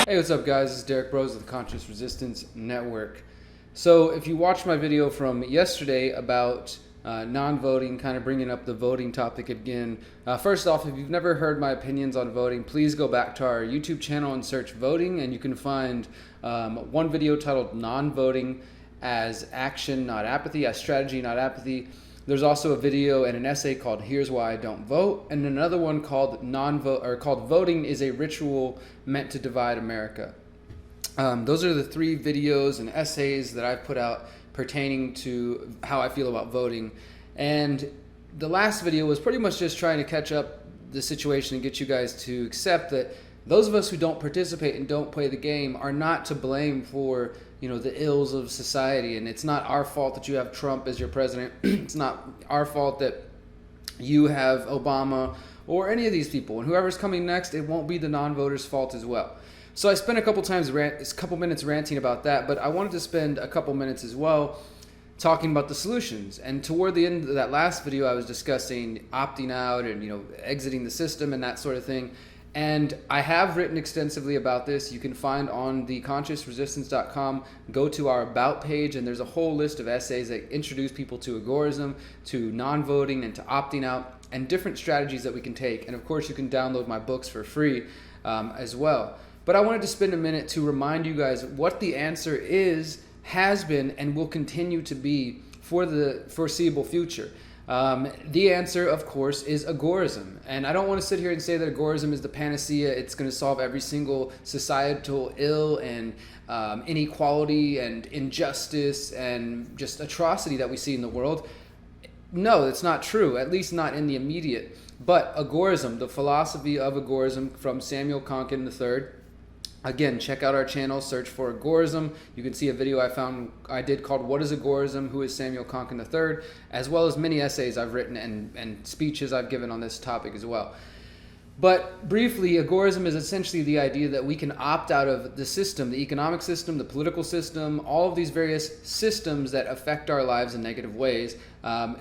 Hey, what's up, guys? This is Derrick Broze of the Conscious Resistance Network. So, if you watched my video from yesterday about non-voting, kind of bringing up the voting topic again, first off, if you've never heard my opinions on voting, please go back to our YouTube channel and search voting, and you can find one video titled Non-Voting as Action, Not Apathy, as Strategy, Not Apathy. There's also a video and an essay called Here's Why I Don't Vote, and another one called Voting is a Ritual Meant to Divide America. Those are the three videos and essays that I've put out pertaining to how I feel about voting. And the last video was pretty much just trying to catch up the situation and get you guys to accept that those of us who don't participate and don't play the game are not to blame for the ills of society. And it's not our fault that you have Trump as your president. It's not our fault that you have Obama or any of these people. And whoever's coming next, it won't be the non-voters' fault as well. So I spent a couple minutes ranting about that, but I wanted to spend a couple minutes as well talking about the solutions. And toward the end of that last video, I was discussing opting out and exiting the system and that sort of thing. And I have written extensively about this. You can find on the consciousresistance.com, go to our About page, and there's a whole list of essays that introduce people to Agorism, to non-voting, and to opting out, and different strategies that we can take. And of course, you can download my books for free as well. But I wanted to spend a minute to remind you guys what the answer is, has been, and will continue to be for the foreseeable future. The answer, of course, is Agorism. And I don't want to sit here and say that Agorism is the panacea. It's going to solve every single societal ill and inequality and injustice and just atrocity that we see in the world. No, that's not true, at least not in the immediate. But Agorism, the philosophy of Agorism from Samuel Konkin III. Again, check out our channel, search for Agorism. You can see a video I did called What is Agorism? Who is Samuel Konkin III? As well as many essays I've written and speeches I've given on this topic as well. But briefly, Agorism is essentially the idea that we can opt out of the system, the economic system, the political system, all of these various systems that affect our lives in negative ways.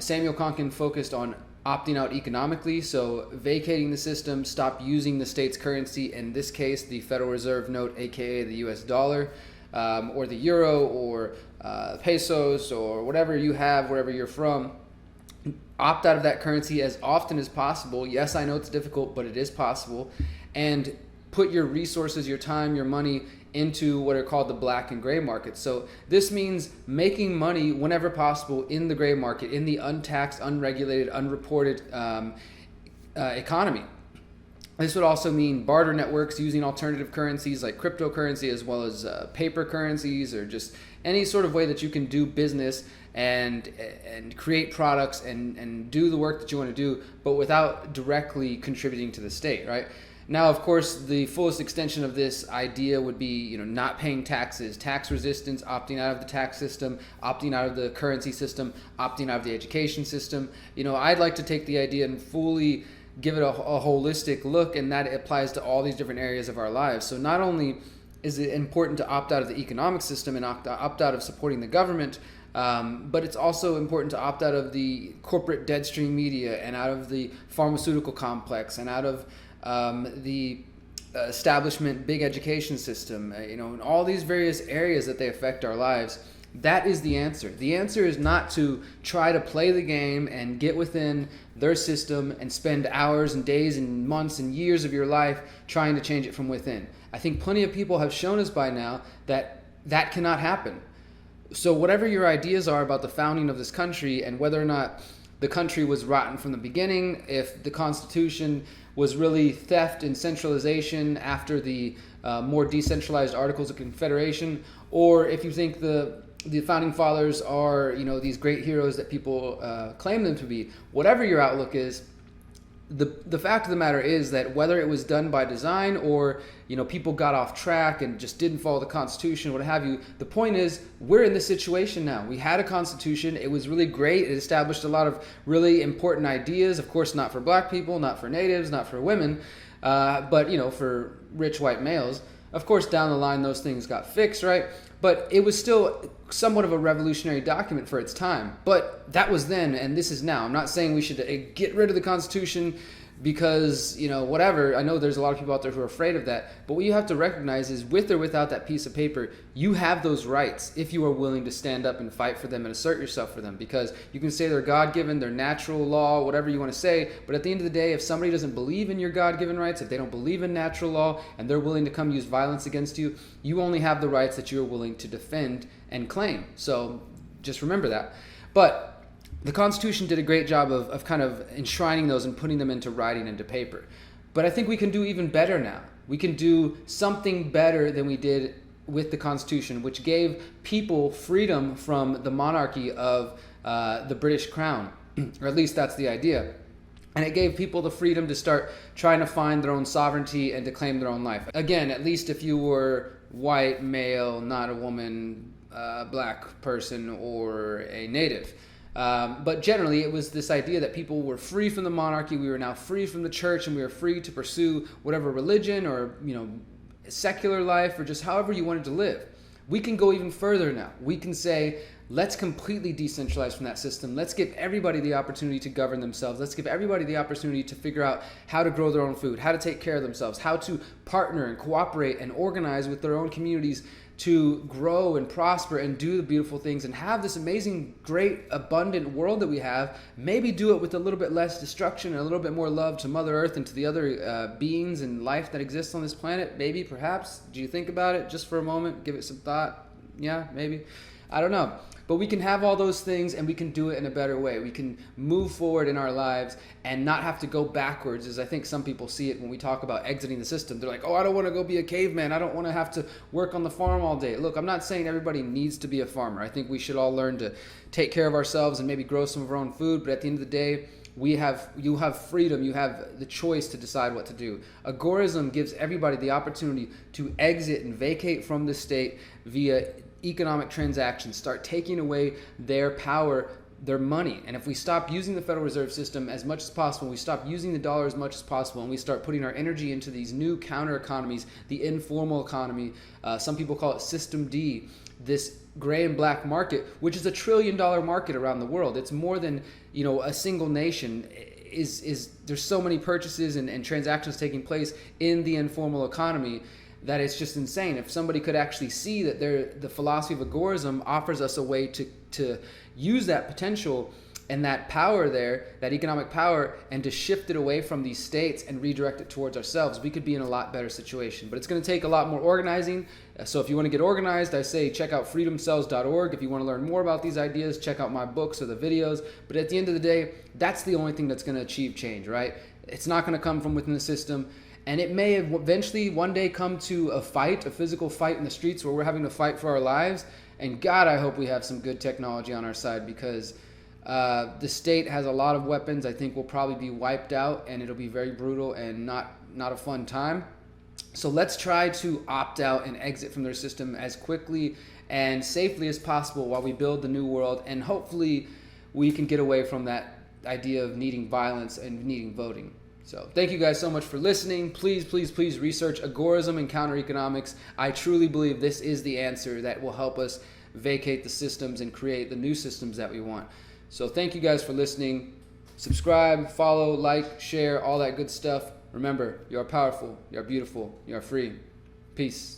Samuel Konkin focused on opting out economically, so vacating the system, stop using the state's currency, in this case the Federal Reserve note, aka the US dollar, or the euro, or pesos, or whatever you have, wherever you're from. Opt out of that currency as often as possible. Yes, I know it's difficult, but it is possible. And put your resources, your time, your money into what are called the black and gray markets. So this means making money whenever possible in the gray market, in the untaxed, unregulated, unreported economy. This would also mean barter networks using alternative currencies like cryptocurrency, as well as paper currencies, or just any sort of way that you can do business and create products and do the work that you want to do, but without directly contributing to the state, right? Now, of course, the fullest extension of this idea would be, not paying taxes, tax resistance, opting out of the tax system, opting out of the currency system, opting out of the education system. I'd like to take the idea and fully give it a holistic look, and that applies to all these different areas of our lives. So not only is it important to opt out of the economic system and opt out of supporting the government, but it's also important to opt out of the corporate deadstream media and out of the pharmaceutical complex and out of the establishment big education system, in all these various areas that they affect our lives. That is the answer. The answer is not to try to play the game and get within their system and spend hours and days and months and years of your life trying to change it from within. I think plenty of people have shown us by now that that cannot happen. So whatever your ideas are about the founding of this country and whether or not the country was rotten from the beginning, if the Constitution was really theft and centralization after the more decentralized Articles of Confederation, or if you think the Founding Fathers are these great heroes that people claim them to be, whatever your outlook is, the fact of the matter is that whether it was done by design or people got off track and just didn't follow the Constitution, what have you, the point is we're in this situation now. We had a Constitution. It was really great. It established a lot of really important ideas. Of course, not for black people, not for natives, not for women, but for rich white males. Of course, down the line, those things got fixed, right? But it was still somewhat of a revolutionary document for its time. But that was then, and this is now. I'm not saying we should get rid of the Constitution because, whatever. I know there's a lot of people out there who are afraid of that. But what you have to recognize is, with or without that piece of paper, you have those rights if you are willing to stand up and fight for them and assert yourself for them. Because you can say they're God-given, they're natural law, whatever you want to say. But at the end of the day, if somebody doesn't believe in your God-given rights, if they don't believe in natural law, and they're willing to come use violence against you, you only have the rights that you're willing to defend and claim. So just remember that. But the Constitution did a great job of kind of enshrining those and putting them into writing, into paper. But I think we can do even better now. We can do something better than we did with the Constitution, which gave people freedom from the monarchy of the British Crown, or at least that's the idea. And it gave people the freedom to start trying to find their own sovereignty and to claim their own life. Again, at least if you were white, male, not a woman, black person, or a native. But generally, it was this idea that people were free from the monarchy. We were now free from the church, and we were free to pursue whatever religion or secular life or just however you wanted to live. We can go even further now. We can say, let's completely decentralize from that system. Let's give everybody the opportunity to govern themselves. Let's give everybody the opportunity to figure out how to grow their own food, how to take care of themselves, how to partner and cooperate and organize with their own communities to grow and prosper and do the beautiful things and have this amazing, great, abundant world that we have. Maybe do it with a little bit less destruction and a little bit more love to Mother Earth and to the other beings and life that exists on this planet. Maybe, perhaps. Do you think about it just for a moment? Give it some thought. Yeah, maybe. I don't know. But we can have all those things and we can do it in a better way. We can move forward in our lives and not have to go backwards, as I think some people see it when we talk about exiting the system. They're like, oh, I don't want to go be a caveman. I don't want to have to work on the farm all day. Look, I'm not saying everybody needs to be a farmer. I think we should all learn to take care of ourselves and maybe grow some of our own food. But at the end of the day, you have freedom. You have the choice to decide what to do. Agorism gives everybody the opportunity to exit and vacate from the state via economic transactions, start taking away their power, their money. And if we stop using the Federal Reserve System as much as possible, we stop using the dollar as much as possible, and we start putting our energy into these new counter economies, the informal economy, some people call it System D, this gray and black market, which is $1 trillion market around the world. It's more than a single nation. There's so many purchases and transactions taking place in the informal economy that it's just insane. If somebody could actually see that the philosophy of Agorism offers us a way to use that potential and that power there, that economic power, and to shift it away from these states and redirect it towards ourselves, we could be in a lot better situation. But it's going to take a lot more organizing. So if you want to get organized, I say check out freedomcells.org. If you want to learn more about these ideas, check out my books or the videos. But at the end of the day, that's the only thing that's going to achieve change, right? It's not going to come from within the system. And it may eventually one day come to a fight, a physical fight in the streets where we're having to fight for our lives. And God, I hope we have some good technology on our side, because the state has a lot of weapons. I think we'll probably be wiped out, and it'll be very brutal and not a fun time. So let's try to opt out and exit from their system as quickly and safely as possible while we build the new world. And hopefully we can get away from that idea of needing violence and needing voting. So thank you guys so much for listening. Please, please, please research Agorism and counter economics. I truly believe this is the answer that will help us vacate the systems and create the new systems that we want. So thank you guys for listening. Subscribe, follow, like, share, all that good stuff. Remember, you are powerful, you are beautiful, you are free. Peace.